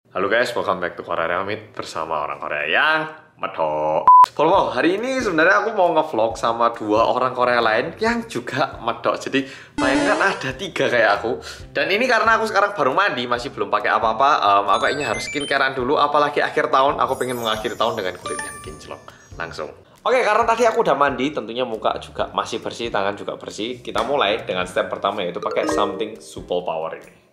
Halo guys, welcome back to Korea Realmit bersama orang Korea yang medok. Wow, hari ini sebenarnya aku mau ngevlog sama dua orang Korea lain yang juga medok. Jadi bayangkan ada tiga kayak aku. Dan ini karena aku sekarang baru mandi, masih belum pakai apa-apa. Aku kayaknya harus skincarean dulu, apalagi akhir tahun. Aku pengen mengakhiri tahun dengan kulit yang kinclong. Langsung. Oke, karena tadi aku udah mandi, tentunya muka juga masih bersih, tangan juga bersih. Kita mulai dengan step pertama, yaitu pakai Something Supple Power ini.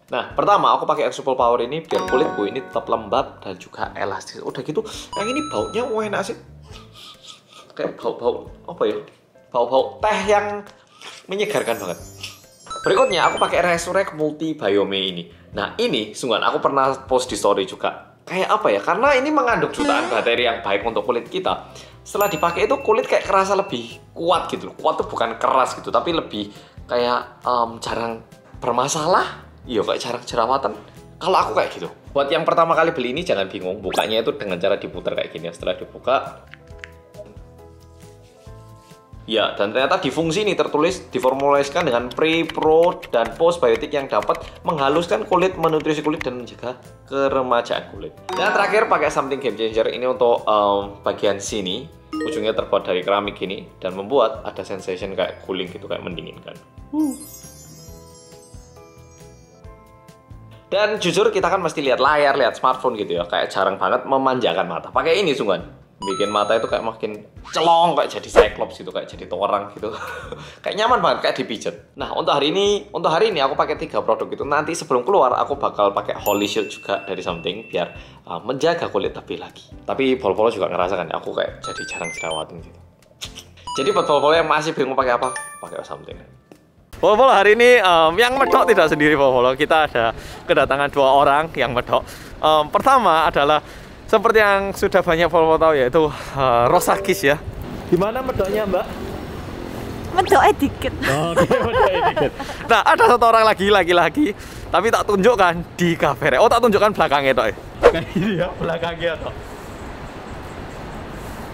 Nah, pertama aku pakai Supple Power ini biar kulitku ini tetap lembab dan juga elastis. Udah gitu, yang ini baunya enak sih. Kayak bau-bau apa ya? Bau-bau teh yang menyegarkan banget. Berikutnya aku pakai Resurrect Multi Biome ini. Nah, ini sungguhan aku pernah post di story juga. Kayak apa ya? Karena ini mengandung jutaan bakteri yang baik untuk kulit kita. Setelah dipakai itu kulit kayak kerasa lebih kuat gitu. Kuat tuh bukan keras gitu, tapi lebih kayak jarang bermasalah. Iya, kayak jarang jerawatan. Kalau aku kayak gitu. Buat yang pertama kali beli ini jangan bingung. Bukanya itu dengan cara diputar kayak gini. Setelah dibuka, ya, dan ternyata di fungsi ini tertulis diformulasikan dengan pre, pro, dan postbiotik yang dapat menghaluskan kulit, menutrisi kulit, dan menjaga keremajaan kulit. Dan terakhir pakai Something Game Changer ini untuk bagian sini. Ujungnya terbuat dari keramik ini dan membuat ada sensation kayak cooling gitu, kayak mendinginkan. Dan jujur kita kan mesti lihat layar, lihat smartphone gitu ya, kayak jarang banget memanjakan mata. Pakai ini sungguhan, bikin mata itu kayak makin celong, kayak jadi cyclops gitu, kayak jadi torang gitu. Kayak nyaman banget, kayak dipijat. Nah, untuk hari ini aku pakai 3 produk itu. Nanti sebelum keluar aku bakal pakai Holy Shield juga dari Something biar menjaga kulit lebih lagi. Tapi pol-polo juga ngerasakan aku kayak jadi jarang jerawatan gitu. Jadi buat pol-polo yang masih bingung pakai apa, pakai Something. Pol-polo hari ini yang medok tidak sendiri Pol-polo. Kita ada kedatangan 2 orang yang medok. Pertama adalah seperti yang sudah banyak Pol-polo tahu, yaitu Rosakis ya. Gimana medoknya Mbak? Medoknya dikit. Oh, medoknya dikit. Nah, ada satu orang lagi, tapi tak tunjukkan di kafe. Oh, tak tunjukkan belakangnya toh. Kayak gini ya, belakangnya toh.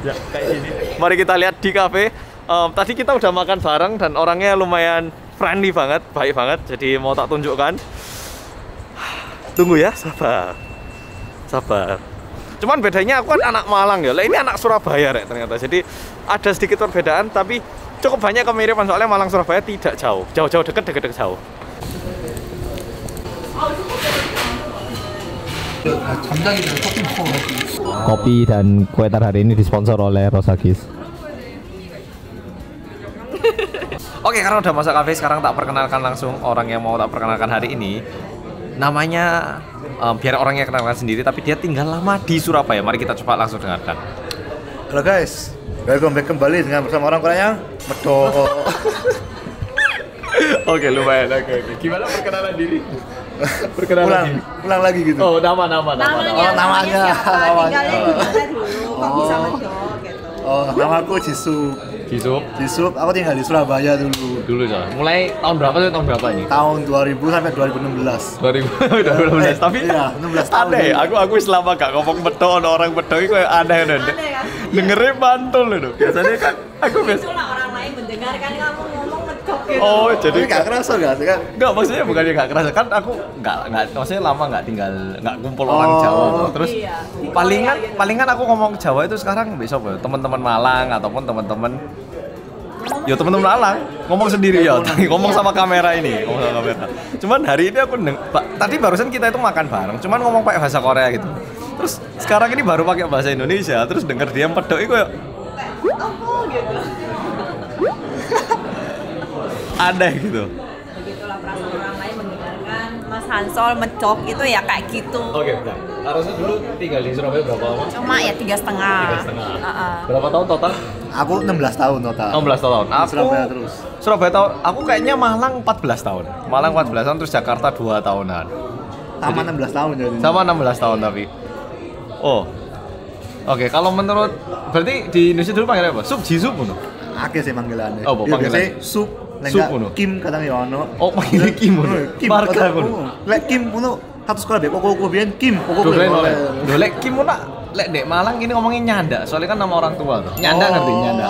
Ya, kayak gini. Mari kita lihat di kafe. Tadi kita udah makan bareng dan orangnya lumayan friendly banget, baik banget. Jadi mau tak tunjukkan. Tunggu ya, sabar. Cuman bedanya aku kan anak Malang ya. Lah ini anak Surabaya Rek, ternyata. Jadi ada sedikit perbedaan tapi cukup banyak kemiripan, soalnya Malang Surabaya tidak jauh. Jauh-jauh deket jauh. Kopi dan kue tar hari ini disponsor oleh Rosakis. Oke, karena udah masuk kafe, sekarang tak perkenalkan langsung orang yang mau tak perkenalkan hari ini. Namanya, biar orangnya kenalkan sendiri, tapi dia tinggal lama di Surabaya. Mari kita coba langsung dengarkan. Halo guys, welcome back kembali dengan bersama orang Korea yang medok. Oke, lumayan. Oke. Gimana perkenalan diri? Ulang lagi gitu. Oh, namanya. Namanya. Tinggalnya di mana dulu, kok bisa medok gitu. Oh, nama aku Jisoo. Jisup. Aku tinggal di Surabaya dulu. Ya. Mulai tahun berapa tuh? Tahun berapa ini? Tahun 2000 sampai 2016. 2016. Tapi iya, 16 tahun. aneh, aku selama gak ngomong bedo, orang bedo itu aneh kan. Dengerin mantul loh. Biasanya kan aku Itulah orang lain mendengarkan kamu ngomong medok gitu. Oh, jadi Tapi gak kerasa gak sih kan? Enggak, maksudnya bukannya gak kerasa kan, aku nggak maksudnya lama nggak tinggal, nggak kumpul orang Jawa terus iya. palingan aku ngomong Jawa itu sekarang besok ya teman-teman Malang ataupun teman-teman Malang ngomong sendiri ya, ngomong sama kamera ini, cuman hari ini aku tadi barusan kita itu makan bareng, cuman ngomong pakai bahasa Korea gitu, terus sekarang ini baru pakai bahasa Indonesia, terus denger dia pedok itu ya Apa gitu. aneh gitu. Begitulah perasaan orang lain mendengarkan Mas Hansol medok itu ya kayak gitu. Oke, benar. Harusnya dulu tinggal di Surabaya berapa lama? Cuma ya 3,5. Berapa tahun total? Aku 16 tahun total. 16 tahun. Aku Surabaya terus. Surabaya tahun. Aku kayaknya Malang 14 tahun. Malang 14 tahun, terus Jakarta 2 tahunan. Sama 16 tahun jadi. Sama 16 tahun tapi. Oh. Oke, kalau menurut berarti di Indonesia dulu panggilnya apa? Sup, Jisup ngono. Akeh sih panggilannya. Oh, panggilan. Biasanya sup, Sup ngono. Kim kadang ya ono. Oh, panggilnya Kim ngono. Marga ngono. Lek Kim ngono satu sekolah deh, koko biyen Kim, koko Lek Kim ngono lek Dek Malang ini ngomongin nyanda, soalnya kan nama orang tua tuh. Nyanda ngerti nyanda.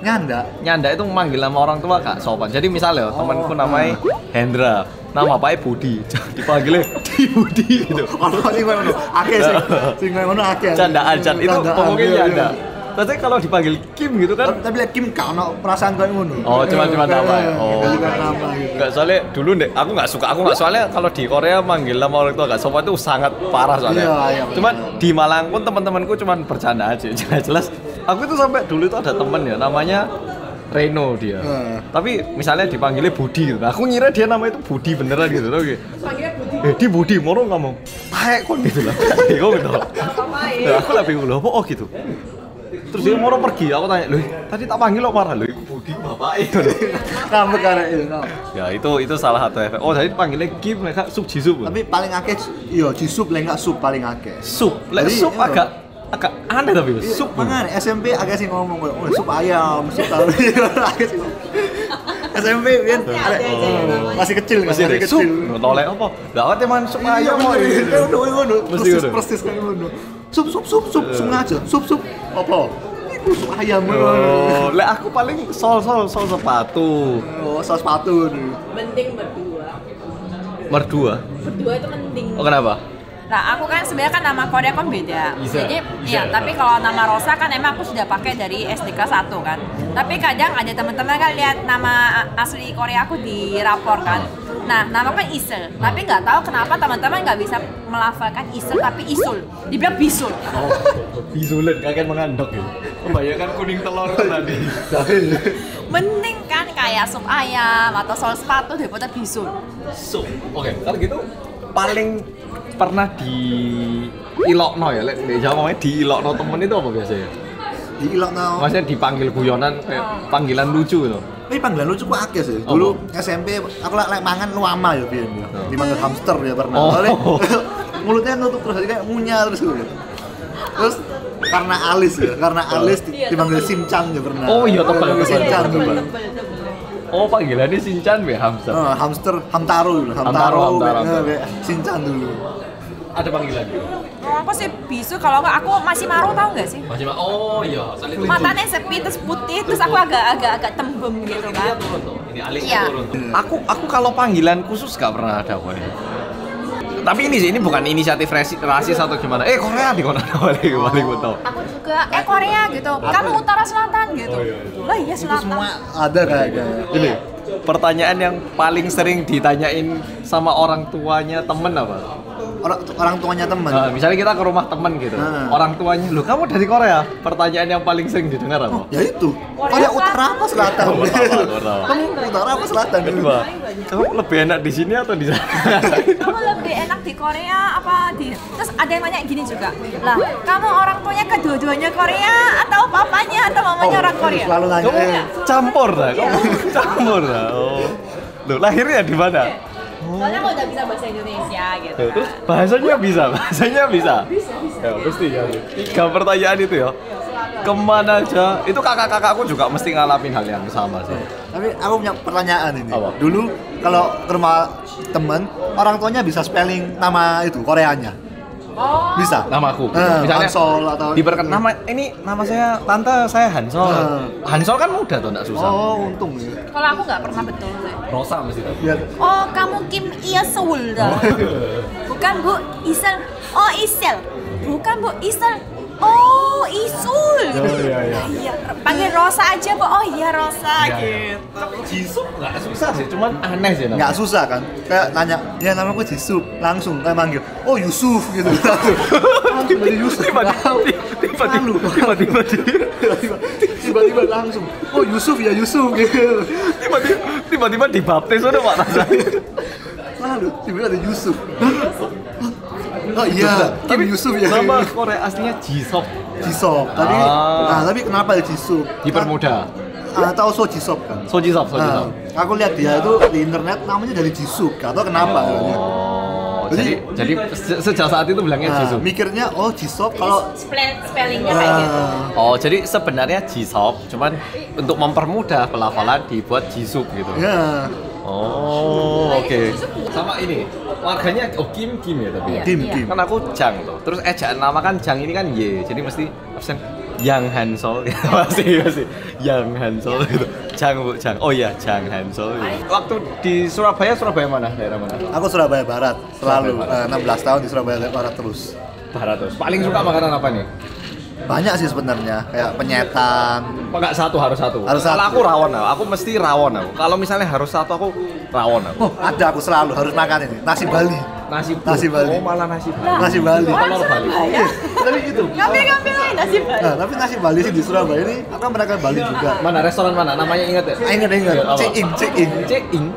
Nyanda itu manggil nama orang tua gak sopan. Jadi misalnya temanku namanya Hendra, nama bapaknya Budi, dipanggilnya Di Budi gitu. Ono sing ngono. Akeh sih. Sing ngono akeh. Candaan itu ngomongnya nyanda. Tapi kalau dipanggil Kim gitu kan. Tapi lek Kim gak ono perasaan koyo ngono. Oh, cuma nama ya. Oh. Nama gitu. Enggak, soalnya dulu deh, aku nggak suka, soalnya kalau di Korea manggil nama orang tua gak sopan itu sangat parah soalnya. Iya. Cuman di Malang pun teman-temanku cuman bercanda aja, jelas. Aku itu sampai dulu itu ada temen ya, namanya Reno dia. Tapi misalnya dipanggilnya Budi gitu. Aku ngira dia nama itu Budi beneran gitu loh. Di Budi, moro ngomong. Taek kon gitu lah. Bingung gitu. Nah, aku lebih bingung loh, oh gitu. Terus dia moro pergi, aku tanya, "Loh, tadi tak panggil lo marah loh, Budi bapak itu." Kamu karek itu. Ya, itu salah satu efek. Oh, tadi panggilnya Kim, mereka Sup Jisup. Tapi paling akeh iya Jisup lek enggak sup paling akeh. Sup, lek Jadi, sup agak aneh tapi sup. Mangan SMP agak sih ngomong oh, sup ayam, sup tahu. Agak sih. SMP kan masih kecil kan, Masih kecil. Nolek apa? Lah ate man sup ayam kok. Ngono. Mesti ngono. Persis kayak ngono. Sup sengaja. Sup apa? Itu sup ayam. Oh, lek aku paling sol sepatu. Oh, sos sepatu. Mending berdua. Merdua. Berdua itu penting. Oh, kenapa? Nah, aku kan sebenarnya kan nama Korea kan beda. Jadi, ya, tapi kalau nama Rosa kan emang aku sudah pakai dari SD kelas 1 kan. Tapi kadang ada teman-teman kan lihat nama asli Korea aku di rapor kan. Nah, nama kan Isel. Tapi nggak tahu kenapa teman-teman nggak bisa melafalkan Isel tapi Isul. Dibilang Bisul. Oh, bisulen kakek mengandok ya. Kebanyakan kuning telur tadi. Mending kan kayak sup ayam atau sol sepatu daripada Bisul. Sup. Oke, kalau gitu paling pernah di ilokno ya, lek di Jawa ngomongnya di ilokno temen itu apa biasanya? Di ilokno. Maksudnya dipanggil guyonan kayak panggilan lucu gitu. Tapi panggilan lucu kok akeh sih. Dulu SMP aku lek mangan luama ya biyen ya. Dipanggil hamster ya pernah. Soalnya mulutnya nutup terus jadi kayak ngunyah terus gitu. Terus karena alis dipanggil Sinchan ya pernah. Oh iya tebal. Sinchan tebal. Oh panggilannya Sinchan ya hamster. Hamster Hamtaro. Sinchan dulu. Ada panggilan gitu. Kalau aku sih bisu, kalau nggak aku masih maru tau nggak sih? Oh iya, Matanya sepi terus putih terus aku agak tembem gitu kan. Ini alisnya Iya. turun. Aku kalau panggilan khusus gak pernah ada kok. Tapi ini bukan inisiatif rasis atau gimana. Korea di mana paling tahu. Aku juga Korea gitu. Kamu utara selatan gitu. Lah iya Itu selatan. semua ada kayaknya. Ini pertanyaan yang paling sering ditanyain sama orang tuanya temen apa? Orang tuanya teman. Misalnya kita ke rumah temen gitu, orang tuanya, loh kamu dari Korea? Pertanyaan yang paling sering didengar apa? Ya itu. Korea utara apa selatan? Kamu utara apa selatan? Kedua, kamu lebih enak di sini atau di sana? Kamu lebih enak di Korea apa di? Terus ada yang nanya gini juga. Lah, kamu orang tuanya kedua-duanya Korea atau papanya atau mamanya orang Korea? Selalu nanya. Kamu campur dah, Oh, loh lahirnya di mana? Soalnya aku udah bisa bahasa Indonesia gitu. Terus bahasanya bisa. Bisa. Ya, pasti ya. 3 pertanyaan itu ya. Kemana aja? Itu kakak-kakakku juga mesti ngalamin hal yang sama sih. Tapi aku punya pertanyaan ini. Apa? Dulu kalau ke rumah temen, orang tuanya bisa spelling nama itu Koreanya. Oh. Bisa. Namaku. Misalnya Hansol atau diperkenalkan nama saya tante saya Hansol. Hansol kan mudah tuh, enggak susah. Oh, untung ya. Kalau aku nggak pernah betul sih. Rosa mesti tahu. Biar Oh, kamu Kim Yeol dah. Bukan Bu Isel. Oh, Isel. Bukan Bu Isel. Oh, Isul. Iya. Panggil Rosa aja, Bu. Oh iya Rosa gitu. Tapi Jisup nggak susah sih, cuman aneh sih namanya. nggak susah kan? Kayak nanya, ya namaku Jisup, langsung kayak manggil, oh Yusuf gitu. Langsung dari Yusuf. Tiba-tiba langsung, oh Yusuf ya Yusuf gitu. Tiba-tiba dibaptis udah Pak rasanya. Lalu tiba-tiba ada Yusuf. Oh iya, Kim Yusuf ya. Nama Korea aslinya Jisop. Jisop. Tapi kenapa ya Jisop? Dipermudah. Atau So Jisop kan? So Jisop. Aku lihat dia itu di internet namanya dari Jisoo, gak tau kenapa. Jadi sejak saat itu bilangnya Jisoo. Mikirnya oh Jisop kalau spellingnya kayak gitu. Oh, jadi sebenarnya Jisop, cuman untuk mempermudah pelafalan dibuat Jisup gitu. ya Oh, oke. Sama ini, warganya Kim ya tapi ya. Kim. Kan aku Jang tuh. Terus ejaan nama kan Jang ini kan Y, jadi mesti absen Yang Hansol masih Yang Hansol gitu. Jang Bu, Jang. Oh iya, Jang Hansol. Waktu di Surabaya mana? Daerah mana? Aku Surabaya Barat, selalu Surabaya 16 tahun di Surabaya Barat terus. Barat terus. Paling suka makanan apa nih? Banyak sih sebenarnya, kayak penyetan. Kok nggak satu, harus satu? Harus Kalau satu. aku rawon, aku mesti rawon aku. Kalau misalnya harus satu, aku rawon aku. Oh, ada aku selalu harus makan ini, nasi Bali. Nasi Bali. Oh, malah nasi Bali. Nasi Bali. Telur Bali. Tapi gitu. Ngambil aja nasi Bali. Nah, tapi nasi Bali sih di Surabaya ini, aku mereka Bali juga. Mana restoran mana? Namanya ingat ya? Ingat. Apa? Ciing.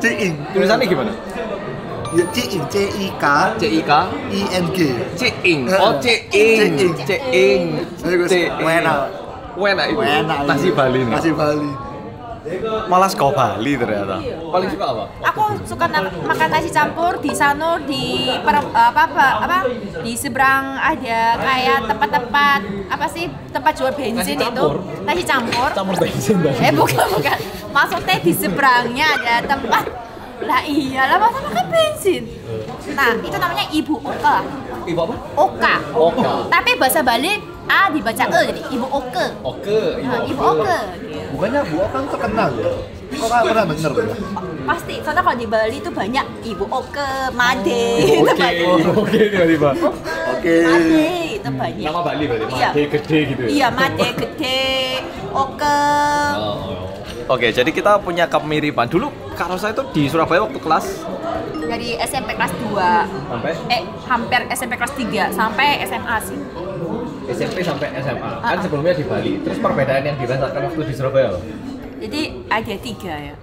Ceing. Tulisannya gimana? Ya, Ciing, CIK, CIK. ING. Ceing. Oh, ceing. Ceing. Enak. Enak itu. Enak. Nasi Bali nih. Nasi Bali. Malah sego Bali ternyata. Paling suka apa? Aku suka makan nasi campur di Sanur di di seberang ada kayak tempat-tempat apa sih tempat jual bensin Nasi itu campur? nasi campur. Campur bensin dah. Bukan. Maksudnya di seberangnya ada tempat. Lah iyalah masa makan bensin. Nah itu namanya Ibu Oka. Ibu apa? Oka. Oka. Tapi bahasa Bali A dibaca E jadi Ibu Oke. Oke. Nah, Ibu Oke. Bukannya Bu Oka kan terkenal ya? Kok nggak pernah denger ya? Pasti, soalnya kalau di Bali itu banyak Ibu Oke, Made, Oke tiba-tiba. Oke. Made itu banyak. Nama Bali berarti. Iya. Made gede gitu ya. Iya, Made gede, Oke. Oke, jadi kita punya kemiripan. Dulu Kak Rosa itu di Surabaya waktu kelas Dari SMP kelas 2 sampai hampir SMP kelas 3 sampai SMA sih. SMP sampai SMA. Kan sebelumnya di Bali. Terus perbedaan yang dirasakan waktu di Surabaya loh. Jadi ada 3 ya.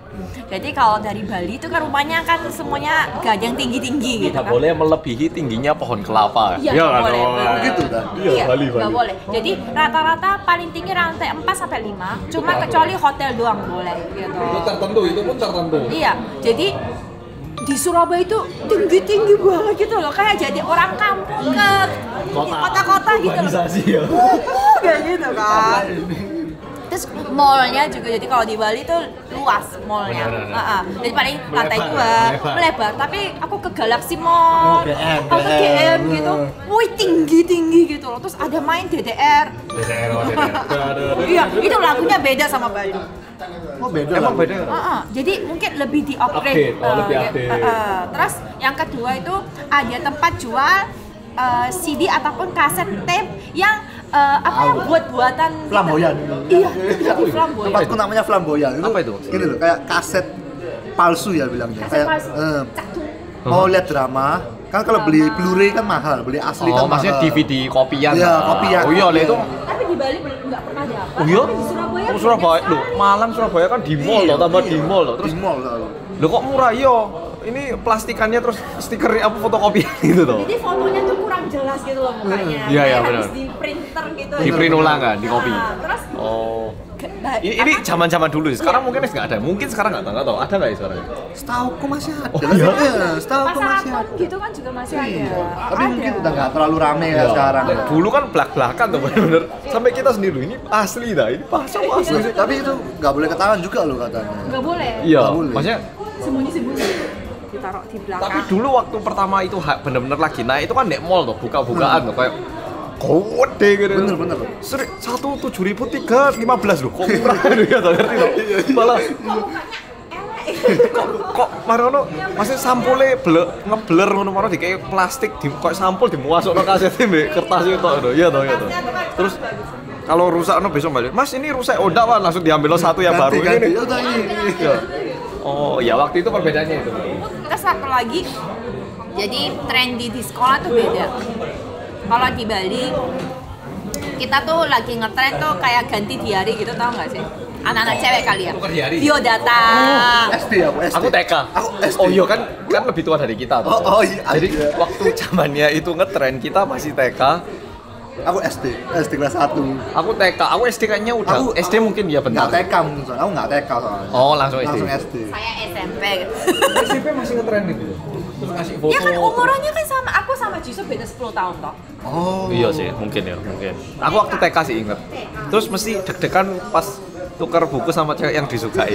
Jadi kalau dari Bali itu kan rumahnya kan semuanya gak ada yang tinggi-tinggi gitu Tidak kan. boleh melebihi tingginya pohon kelapa. Iya, nggak boleh, bener. Gitu kan? Iya, Bali. nggak boleh. Jadi rata-rata paling tinggi rantai 4 sampai 5. Cuma kecuali hotel doang boleh gitu. itu pun tertentu. Iya, jadi di Surabaya itu tinggi-tinggi banget gitu loh. Kayak jadi orang kampung ke kota-kota gitu loh. Urbanisasi ya. Kayak gitu kan. Terus mallnya juga, jadi kalau di Bali itu luas mallnya. Jadi paling lantai 2, melebar. Tapi aku ke Galaxy Mall, aku ke GM gitu. Wih tinggi-tinggi gitu loh. Terus ada main DDR. Iya, itu lagunya beda sama Bali. Oh beda. Emang beda. Jadi mungkin lebih di upgrade. Update, lebih update. Terus yang kedua itu ada tempat jual CD ataupun kaset tape yang buat-buatan Flamboyan. Iya, itu jadi flamboyan. Tempatku namanya Flamboyan. Apa itu? Gini loh, kayak kaset palsu ya bilangnya. Kaset Kayak palsu. Cakung. mau lihat drama, kan kalau beli Blu-ray kan mahal, beli asli kan mahal. maksudnya DVD kopian. Iya, kopian. Oh iya, itu. Tapi di Bali nggak pernah dapat. Oh iya? Tapi di Surabaya. Oh, Surabaya loh, Malang Surabaya kan di mall loh, tambah di mall loh. Terus Terus di mall selalu. loh kok murah yo? Ini plastikannya terus stiker apa fotokopian gitu tuh. Jadi fotonya tuh kurang jelas gitu loh mukanya. Iya, iya, Kayak benar. habis di printer gitu. Di print ulang kan, di kopi. Terus Oh. Ini zaman-zaman dulu sih. Sekarang mungkin nggak ada. Mungkin sekarang nggak tahu. Ada nggak ya sekarang? Setauku masih ada. Oh, iya? Setauku pasar masih Atom ada. gitu kan juga masih ada. Iya. Tapi Ada. mungkin udah nggak terlalu rame ya sekarang. Dulu kan belak-belakan tuh bener-bener. Sampai kita sendiri ini asli dah. Ini palsu asli. Tapi itu nggak boleh ketahuan juga loh katanya. Nggak boleh. Iya. Nggak boleh. Maksudnya Sembunyi-sembunyi. Ditaruh di belakang. tapi dulu waktu pertama itu bener-bener lagi naik itu kan di mall tuh buka-bukaan tuh kayak gede gitu. Bener. Seri 1.7.315 loh. Kok murah gitu ya ngerti loh. Malah kok marono masih sampulnya ngebler ngono-ngono di kayak plastik di kok sampul dimuasukno kaset mbek kertas itu toh. Iya toh. Terus kalau rusak besok balik. Mas ini rusak oh enggak, langsung diambil satu yang baru Ganti. ini. Udah ini. Iya. Oh, ya waktu itu perbedaannya itu. Terus satu lagi, jadi trendy di sekolah tuh beda. Kalau di Bali, kita tuh lagi ngetren tuh kayak ganti diary gitu, tau nggak sih? Anak-anak cewek kali ya. Tukar diary? Biodata. SD aku SD. Aku TK. Aku SD. Oh iya kan lebih tua dari kita tuh. Oh, iya. Jadi waktu zamannya itu ngetren kita masih TK. Aku SD kelas 1. Aku TK. Aku SD kayaknya udah. Aku SD mungkin ya bentar. Nggak TK mungkin soalnya. Aku nggak TK soalnya. Oh, langsung SD. Langsung SD. Saya SMP. SMP masih ngetren gitu. Terus ngasih foto. Ya kan umurannya kan sama, aku sama Jisoo beda 10 tahun toh. Oh. Iya sih, mungkin. Aku waktu TK sih inget. Terus mesti deg-degan pas tukar buku sama cewek yang disukai.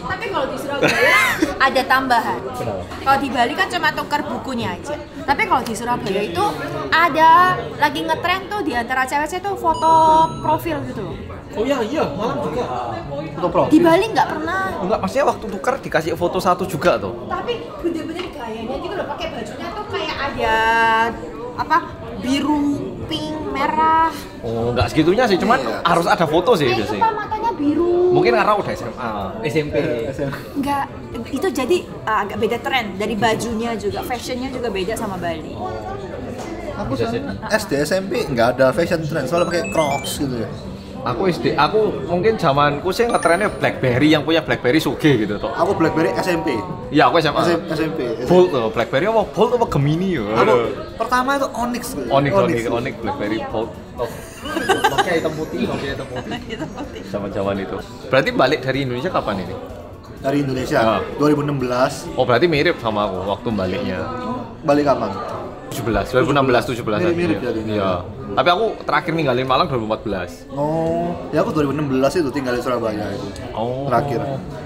Tapi kalau di Surabaya ada tambahan. Kalau di Bali kan cuma tukar bukunya aja. Tapi kalau di Surabaya itu ada lagi ngetren tuh di antara cewek-cewek tuh foto profil gitu. Oh iya, malah juga. Foto pro. Di Bali nggak pernah. Enggak, maksudnya waktu tukar dikasih foto satu juga tuh. Tapi bener-bener gayanya gitu loh, pakai bajunya tuh kayak ada apa biru, pink, merah. Oh, enggak segitunya sih, cuman harus ada foto sih Itu biasanya. kan matanya biru. Mungkin karena udah SMA, SMP. Enggak, itu jadi agak beda tren dari bajunya juga, fashionnya juga beda sama Bali. Aku Bisa sih. SD SMP nggak ada fashion trend, soalnya pakai Crocs gitu ya. Aku mungkin zamanku sih ngetrennya BlackBerry, yang punya BlackBerry Suge gitu toh. Aku BlackBerry SMP. Iya, aku SMA. SMP. Bolt tuh, BlackBerry apa? Bolt apa Gemini ya? Aku pertama itu Onyx. Onyx BlackBerry Bolt. Pakai hitam putih. Zaman-zaman itu. Berarti balik dari Indonesia kapan ini? Dari Indonesia, 2016. Oh, berarti mirip sama aku waktu baliknya. Balik kapan? 2016 17. Mirip-mirip ya, ini. Iya. Tapi aku terakhir ninggalin Malang 2014. Oh, ya aku 2016 itu tinggal di Surabaya itu. Oh. Terakhir.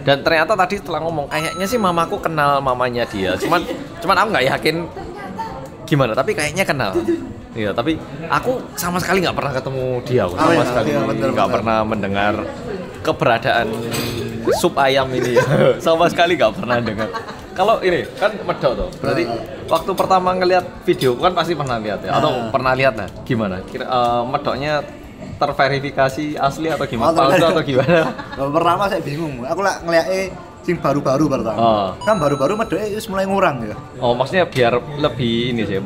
Dan ternyata tadi setelah ngomong kayaknya sih mamaku kenal mamanya dia. Cuman aku nggak yakin gimana, tapi kayaknya kenal. Iya, tapi aku sama sekali nggak pernah ketemu dia, sama iya, sekali iya, nggak bener. pernah mendengar keberadaan sup ayam ini ya. Sama sekali nggak pernah dengar. Kalau ini kan medok tuh, berarti waktu pertama ngelihat video kan pasti pernah lihat ya, atau pernah lihat lah, gimana? Kira medoknya terverifikasi asli atau gimana? Palsu atau gimana? Pertama saya bingung, aku lah ngeliatnya sing baru-baru pertama. Kan baru-baru medoknya itu mulai ngurang ya. Oh, maksudnya biar lebih ini sih,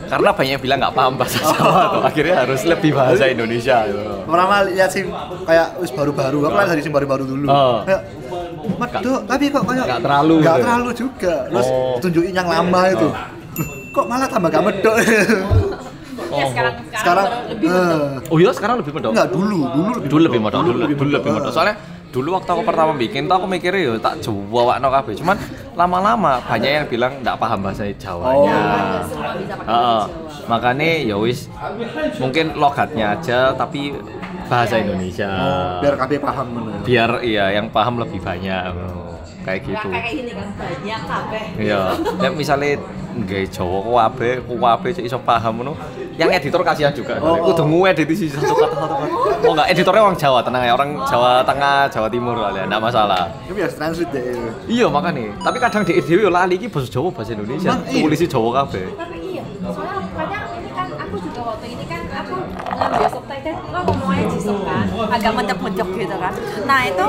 karena banyak yang bilang nggak paham bahasa Jawa tuh, akhirnya harus lebih bahasa Indonesia gitu. Pertama lihat sing kayak wis baru-baru, aku lah dari sing baru-baru dulu. Kayak medok, tapi kok kayak nggak terlalu nggak gitu. terlalu juga. Terus tunjukin yang lama itu. Loh, kok malah tambah gak medok? Ya sekarang baru lebih Oh iya, sekarang lebih medok. Enggak, dulu Lebih medok. Soalnya dulu waktu aku pertama bikin tuh aku mikirnya yo tak Jawa wakno kabeh. Cuman lama-lama banyak yang bilang enggak paham bahasa Jawanya. Makanya ya wis mungkin logatnya aja tapi bahasa Indonesia. Biar kabeh paham bener. Biar iya yang paham lebih banyak. Kayak gitu. kayak gini kan banyak kabeh. Iya. Nek misale nggawe Jawa kuwabe cek iso paham ngono. Yang editor kasihan juga. Kudu ngedit isi satu kata-kata. Oh enggak, editornya orang Jawa, tenang ya, orang Jawa Tengah, Jawa Timur kali ya, enggak masalah. Ini biar translate deh. Iya makanya. Tapi kadang di dhewe yo lali iki basa Jawa bahasa Indonesia. Tulis Jawa kabeh. Tapi iya, soalnya kadang ini kan aku juga waktu ini kan aku ngambil subtitle, lo ngomongnya jisung kan, agak mendep-mendep gitu kan. Nah itu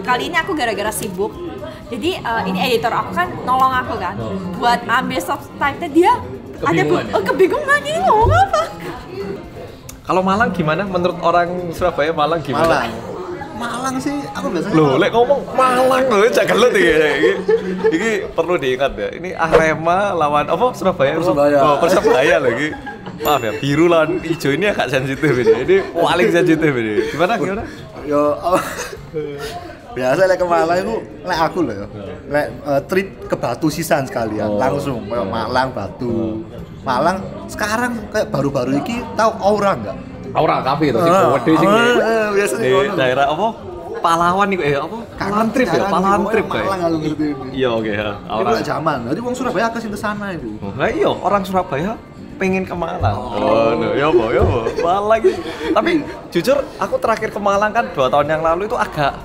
kali ini aku gara-gara sibuk, jadi ini editor aku kan nolong aku kan, buat ambil subtitle dia kebingungan ini ngomong apa. Kalau Malang gimana? Menurut orang Surabaya Malang gimana? Malang sih, aku biasanya Loh, lek ngomong Malang loh, jangan gelut iki. Iki perlu diingat ya. Ini Arema lawan apa? Surabaya. Oh, Persebaya lagi. Maaf ya, biru lawan hijau ini agak sensitif ini. Ini paling sensitif ini. Gimana? yo biasa lek ke Malang itu lek aku loh ya. Lek trip ke Batu sisan sekalian langsung kayak Malang Batu. Malang sekarang kayak baru-baru ini tahu Aura enggak? Aura kafe itu sih gede sing biasanya di daerah apa? Pahlawan niku apa? Pahlawan trip ya, Pahlawan trip kayak. Malang aku ngerti ini. Iya oke ya. Itu lek zaman. Jadi wong Surabaya ke sana itu. Nah iya, orang Surabaya pengen ke Malang. Oh, no, ya apa. Malang. Tapi jujur aku terakhir ke Malang kan 2 tahun yang lalu itu agak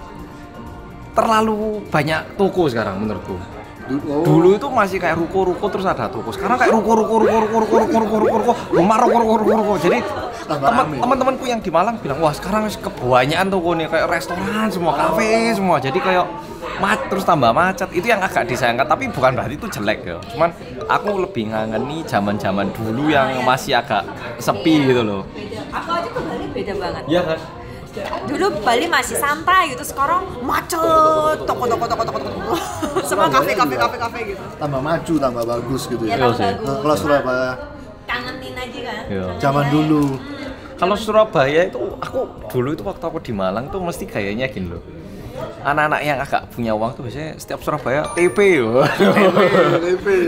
terlalu banyak toko sekarang menurutku. Dulu itu masih kayak ruko-ruko terus ada toko. Sekarang kayak ruko. Jadi teman-temanku yang di Malang bilang, "Wah, sekarang kebanyakan toko nih kayak restoran semua, kafe semua." Jadi kayak terus tambah macet. Itu yang agak disayangkan, tapi bukan berarti itu jelek ya. Cuman aku lebih ngangeni zaman-zaman dulu yang masih agak sepi gitu loh. Aku aja ke Bali beda banget. Iya kan? Dulu Bali masih santai gitu, sekarang macet, toko. Semua kafe gitu. Tambah maju, tambah bagus gitu Ya ya. tambah sih. bagus. Kalau Surabaya Kangenin aja kan. Iya. zaman dulu. Kalau Surabaya itu aku dulu itu waktu aku di Malang tuh mesti gayanya gini loh. Anak-anak yang agak punya uang tuh biasanya setiap Surabaya TP loh.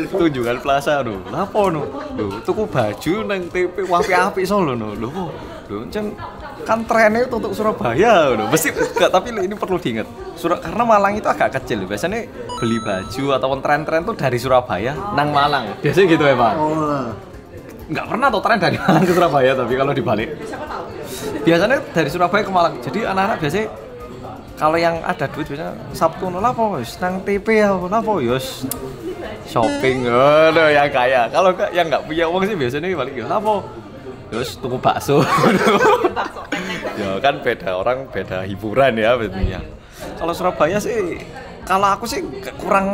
Tunjungan plaza loh. Lapo loh. Loh, tuku baju nang TP wapi-api Solo loh. Loh, kan trennya itu untuk Surabaya loh. Mesti enggak, tapi ini perlu diingat. Karena Malang itu agak kecil. Biasanya beli baju ataupun tren-tren tuh dari Surabaya nang Malang. Biasanya gitu ya, Pak. Oh. Nggak pernah tuh tren dari Malang ke Surabaya, tapi kalau dibalik. Biasanya dari Surabaya ke Malang. Jadi anak-anak biasanya kalau yang ada duit biasanya Sabtu no lapo wis nang TP ya lapo yos shopping ngono yang kaya. Kalau enggak yang enggak punya uang sih biasanya balik ya lapo yos tuku bakso. Ya kan beda orang beda hiburan ya betulnya. Kalau Surabaya sih kalau aku sih kurang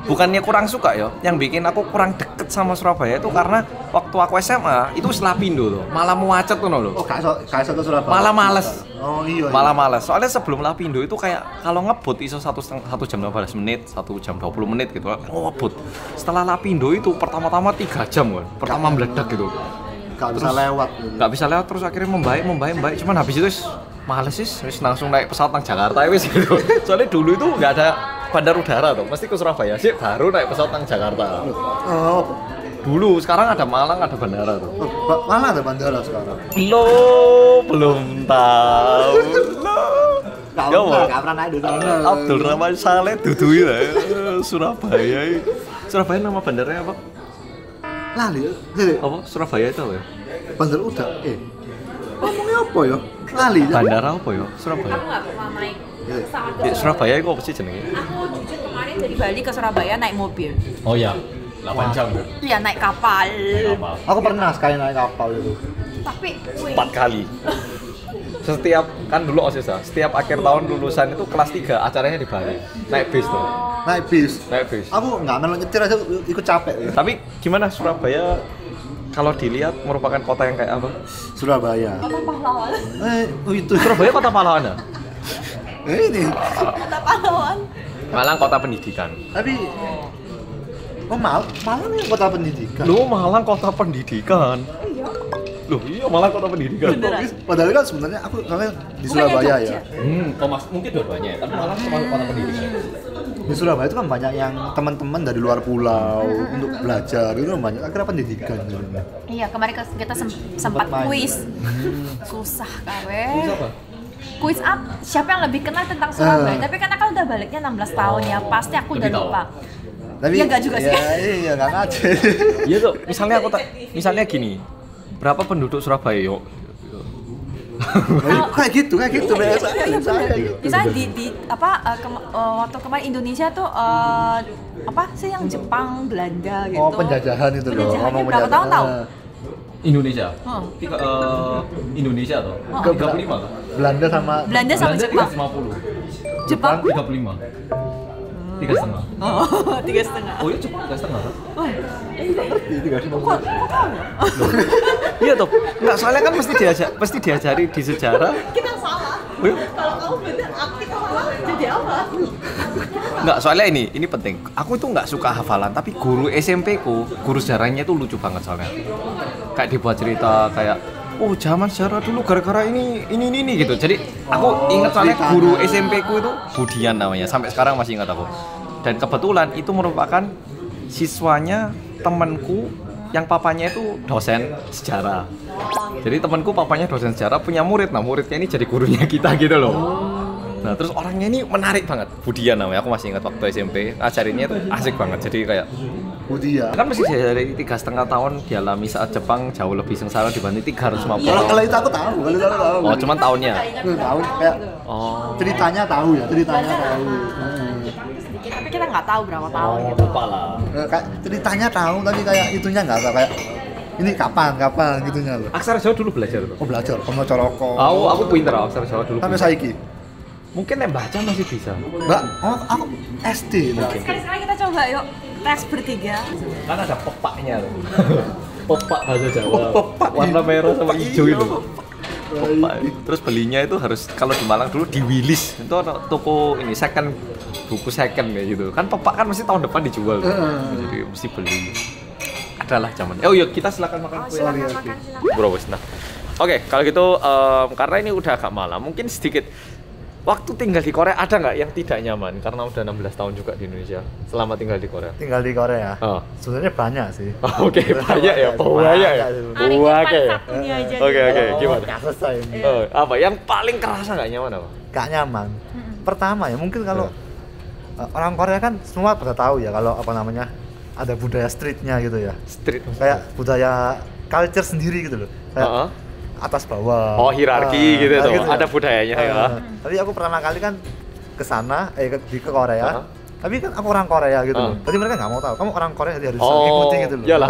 bukannya kurang suka ya, yang bikin aku kurang deket sama Surabaya itu karena waktu aku SMA itu Lapindo tuh, malah macet tuh loh. Oh, kayak satu Surabaya. Malah males. Oh iya. Malah males. Soalnya sebelum Lapindo itu kayak kalau ngebut iso 1 jam 15 menit, 1 jam 20 menit gitu. Ngebut. Setelah Lapindo itu pertama-tama 3 jam kan. Pertama meledak gitu. Gak bisa lewat. Gak bisa lewat terus akhirnya membaik. Cuman habis itu males sih, langsung naik pesawat nang Jakarta wis gitu. Soalnya dulu itu nggak ada bandar udara tuh, mesti ke Surabaya sih baru naik pesawat nang Jakarta. Oh. Dulu, sekarang ada Malang, ada bandara tuh. Oh, mana ada bandara sekarang? Belum tahu. Gak pernah naik di sana. Abdul Rahman Saleh dudui lah. Surabaya. Surabaya nama bandaranya apa? Lali. Apa? Surabaya itu apa ya? Bandar udara. Ngomongnya apa ya? Lali. Bandara apa ya? Surabaya. Aku nggak pernah naik pesawat. Di Surabaya itu apa sih jenenge? Aku jujur kemarin dari Bali ke Surabaya naik mobil. Oh iya. 8 jam ya? Iya naik kapal. Aku pernah sekali naik kapal itu. Tapi 4 kali. Setiap kan dulu OSIS ya, setiap akhir tahun lulusan itu kelas 3 acaranya di Bali. Naik bis tuh. Naik bis. Naik bis. Aku nggak melok nyetir aja ikut capek. Ya. Tapi gimana Surabaya kalau dilihat merupakan kota yang kayak apa? Surabaya. kota pahlawan. Itu. Surabaya kota pahlawan ya? Ini. Kota pahlawan. Malang kota pendidikan. Tapi Malang ya kota pendidikan. Lu Malang kota pendidikan. Loh iya Malang kota pendidikan. Padahal kan sebenarnya aku soalnya di Surabaya ya. Mungkin dua-duanya, tapi Malang cuma kota pendidikan. Di Surabaya itu kan banyak yang teman-teman dari luar pulau untuk belajar itu kan banyak akhirnya pendidikan gitu. Iya kemarin kita sempat kuis. Susah kawe. Kuis up siapa yang lebih kenal tentang Surabaya? Tapi karena kan udah baliknya 16 tahun ya, pasti aku udah lupa. Tapi ya enggak juga sih. Iya enggak ngaji. Iya tuh, misalnya gini. Berapa penduduk Surabaya yuk? kayak gitu biasa. Misalnya di waktu kemarin Indonesia tuh apa sih yang Jepang, Belanda gitu. Oh, penjajahan itu loh. Penjajahannya berapa tahun tahu? Indonesia. Indonesia tuh. 35. Belanda sama Jepang. 50. Jepang 35. 3,5. Oh, 3,5. Oh iya Jepang 3,5 kan? Kok tahu? Iya toh. Enggak soalnya kan mesti diajari di sejarah. Kita salah. Oh, iya? Kalau kamu bener, kita salah. Jadi apa? Enggak, soalnya ini penting. Aku itu enggak suka hafalan, tapi guru SMP ku, guru sejarahnya itu lucu banget soalnya. Kayak dibuat cerita kayak oh zaman sejarah dulu gara-gara ini gitu. Jadi aku ingat soalnya guru SMP ku itu Budian namanya. Sampai sekarang masih ingat aku. Dan kebetulan itu merupakan siswanya temanku yang papanya itu dosen sejarah. Jadi temanku papanya dosen sejarah punya murid. Nah muridnya ini jadi gurunya kita gitu loh. Nah terus orangnya ini menarik banget. Budian namanya. Aku masih ingat waktu SMP ngajarinnya itu asik banget. Jadi kayak Budian. kan mesti dari 3,5 tahun dialami saat Jepang jauh lebih sengsara dibanding 350. Kalau itu aku tahu. Oh cuman tahunnya. Tahu kayak ceritanya tahu. Sedikit, tapi kita nggak tahu berapa tahun gitu. Lupa lah. Kayak ceritanya tahu tapi kayak itunya nggak tahu kayak ini kapan gitunya loh. Aksara Jawa dulu belajar tuh. Oh belajar, kamu coroko. Aku pinter aksara Jawa dulu. Sampai pinter. saiki. Mungkin yang baca masih bisa. Mbak, aku SD. Sekali-sekali kita coba yuk tes bertiga. Kan ada pepaknya loh. Pepak bahasa Jawa. Pepak. Warna merah sama hijau itu. Oh, Pepak. Terus belinya itu harus kalau di Malang dulu di Willis. Itu ada toko ini second buku second kayak gitu. Kan pepak kan mesti tahun depan dijual. Jadi mesti beli. Adalah zaman. Oh iya, kita silakan makan kue. Silakan. Bro, wes nah. Oke, kalau gitu karena ini udah agak malam, mungkin sedikit waktu tinggal di Korea ada nggak yang tidak nyaman karena udah 16 tahun juga di Indonesia selama tinggal di Korea? Tinggal di Korea. Oh. Sebenarnya banyak sih. Oke, banyak ya. Banyak ya. Banyak ya. Oke, gimana? Nggak selesai ini. Apa yang paling kerasa nggak nyaman apa? Gak nyaman. Pertama ya mungkin kalau orang Korea kan semua pada tahu ya kalau apa namanya ada budaya streetnya gitu ya. Street. Kayak budaya culture sendiri gitu loh. Kayak atas bawah. Oh, hierarki gitu tuh. gitu ya. Ada budayanya ya. Tapi aku pertama kali kan ke sana ke Korea. Tapi kan aku orang Korea gitu loh. Jadi mereka nggak mau tahu. Kamu orang Korea jadi harus ikuti gitu loh. Iyalah.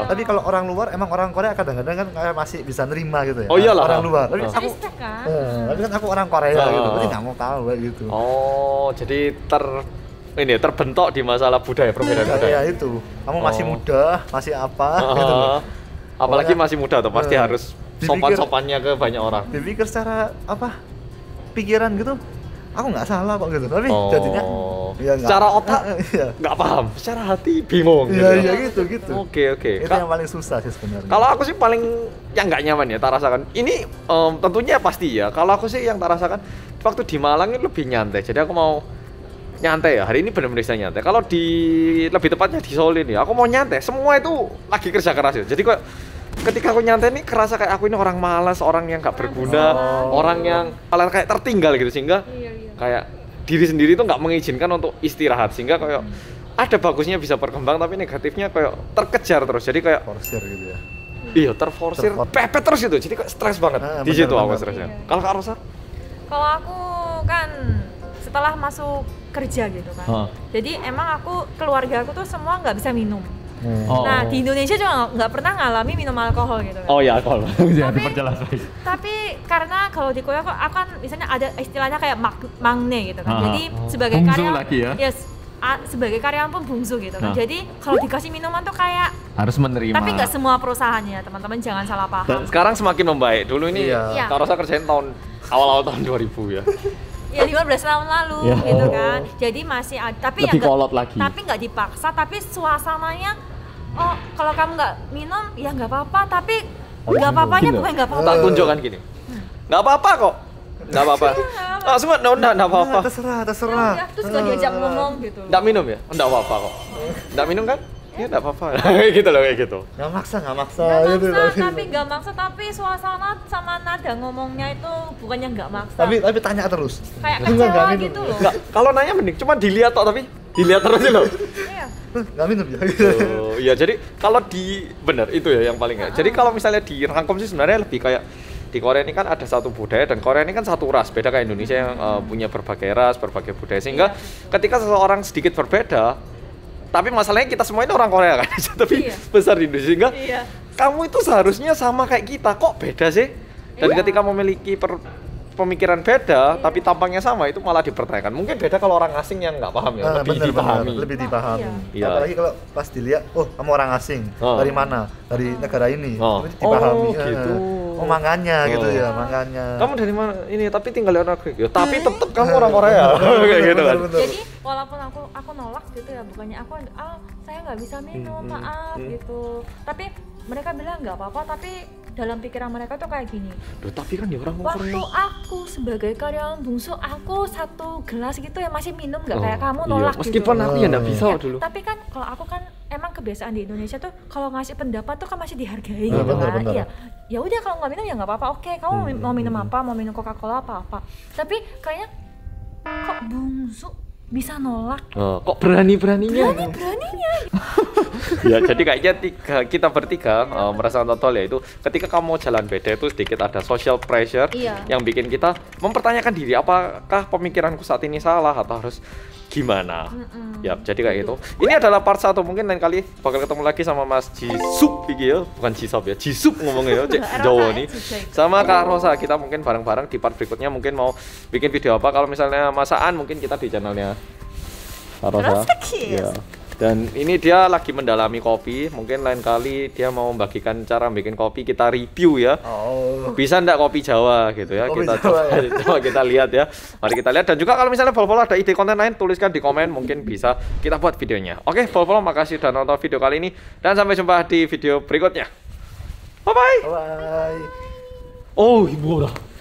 Tapi kalau orang luar emang orang Korea kadang-kadang kan kayak masih bisa nerima gitu ya. Oh iyalah. Orang luar. Tapi aku Respect kan? tapi kan aku orang Korea gitu. Jadi nggak mau tahu kayak gitu. Oh, jadi terbentuk di masalah budaya, perbedaan budaya. Ya itu. Kamu masih muda, masih apa gitu loh. Apalagi masih muda tuh pasti harus Dipikir- sopan-sopannya ke banyak orang. Dipikir secara apa? Pikiran gitu. Aku nggak salah kok gitu. Tapi jadinya ya nggak- secara otak iya. nggak paham, secara hati bingung. Iya, gitu. iya gitu. Oke. Itu yang paling susah sih sebenarnya. Kalau aku sih paling yang nggak nyaman ya, tak rasakan. Ini tentunya pasti ya. Kalau aku sih yang tak rasakan waktu di Malang ini lebih nyantai. Jadi aku mau nyantai ya. Hari ini benar-benar bisa nyantai. Kalau di lebih tepatnya di Seoul ini, aku mau nyantai. Semua itu lagi kerja keras ya. Jadi kok ketika aku nyantai ini kerasa kayak aku ini orang malas, orang yang nggak berguna, orang yang malah kayak tertinggal gitu sehingga kayak diri sendiri tuh nggak mengizinkan untuk istirahat sehingga kayak ada bagusnya bisa berkembang tapi negatifnya kayak terkejar terus jadi kayak forsir gitu ya. iya terforsir pepet terus gitu jadi kayak stres banget di situ aku stresnya. Kalau Kak Rosa? Kalau aku kan setelah masuk kerja gitu kan, jadi emang keluarga aku tuh semua nggak bisa minum. Nah di Indonesia juga nggak pernah ngalami minum alkohol gitu kan. Oh ya alkohol. Tapi karena kalau di Korea aku kan misalnya ada istilahnya kayak maknae gitu kan. Jadi sebagai Bungsu karyawan lagi ya? sebagai karyawan pun bungsu gitu kan. Jadi kalau dikasih minuman tuh kayak Harus menerima. tapi nggak semua perusahaannya teman-teman jangan salah paham. Dan sekarang semakin membaik. Dulu ini Iya. Kak Rosa kerjain awal-awal tahun 2000 ya. Ya 15 tahun lalu Ya. gitu kan. Jadi masih ada tapi Lebih nggak- kolot lagi. Tapi nggak dipaksa tapi suasananya kalau kamu nggak minum ya nggak apa-apa tapi nggak apa-apanya bukan nggak apa-apa. Tak tunjukkan gini. Nggak apa-apa kok. Nggak apa-apa. Semua nggak apa-apa. Terserah. Ya, terus nggak diajak ngomong gitu. Nggak minum ya? Nggak apa-apa kok. Nggak minum kan? Ya nggak apa-apa. Gitu loh kayak gitu. Nggak maksa Nggak gitu. maksa, tapi nggak maksa tapi suasana sama nada ngomongnya itu bukannya nggak maksa. Tapi tanya terus. Kayak Nggak kecewa minum. gitu loh. Nggak, kalau nanya mending cuma dilihat tok tapi dilihat terus loh. Iya. Nggak minum ya. Oh, iya jadi kalau bener itu ya yang paling ya. Jadi kalau misalnya dirangkum sih sebenarnya lebih kayak di Korea ini kan ada satu budaya dan Korea ini kan satu ras beda kayak Indonesia yang punya berbagai ras, berbagai budaya sehingga ketika seseorang sedikit berbeda tapi masalahnya kita semua ini orang Korea kan tapi besar di Indonesia sehingga kamu itu seharusnya sama kayak kita kok beda sih dan ketika memiliki pemikiran beda tapi tampangnya sama itu malah dipertanyakan. Mungkin beda kalau orang asing yang nggak paham ya, lebih dipahami. Lebih dipahami. Iya. Apalagi kalau pas dilihat, kamu orang asing. Dari mana? Dari negara ini. Itu Oh, dipahami. gitu. Makanya gitu ya, makanya. Kamu dari mana? Ini tapi tinggal di luar negeri. Ya, tapi tetap kamu orang Korea. Kayak gitu kan. Jadi walaupun aku nolak gitu ya, bukannya saya nggak bisa minum, maaf gitu. Tapi mereka bilang nggak apa-apa, tapi dalam pikiran mereka tuh kayak gini. Duh, tapi kan ya orang Waktu Korea. aku sebagai karyawan bungsu, aku 1 gelas gitu ya masih minum nggak kayak kamu nolak gitu. Meskipun aku ya nggak bisa dulu. Tapi kan kalau aku kan emang kebiasaan di Indonesia tuh kalau ngasih pendapat tuh kan masih dihargai Bener, gitu kan. bener. Iya. Ya udah kalau nggak minum ya nggak apa-apa. Oke, kamu mau minum apa? Mau minum Coca-Cola apa-apa. Tapi kayaknya kok bungsu bisa nolak? Kok berani-beraninya? Beraninya. Ya jadi kayaknya kita bertiga merasakan total ya itu ketika kamu jalan beda itu sedikit ada social pressure yang bikin kita mempertanyakan diri apakah pemikiranku saat ini salah atau harus gimana. Ya jadi kayak gitu. Ini adalah part 1 mungkin lain kali bakal ketemu lagi sama Mas Jisup ya, bukan Jisop ya, Jisup ngomongnya ya, Cek Jawa nih. Sama Kak Rosa kita mungkin bareng-bareng di part berikutnya mungkin mau bikin video apa kalau misalnya masakan mungkin kita di channelnya Kak Rosa. Ya. Dan ini dia lagi mendalami kopi. Mungkin lain kali dia mau membagikan cara bikin kopi, kita review ya. Bisa enggak kopi Jawa gitu ya. Kopi kita Jawa, coba kita lihat ya. Mari kita lihat dan juga kalau misalnya Volvo ada ide konten lain tuliskan di komen, mungkin bisa kita buat videonya. Oke, Volvo makasih sudah nonton video kali ini dan sampai jumpa di video berikutnya. Bye bye. Bye. Oh, ibu udah.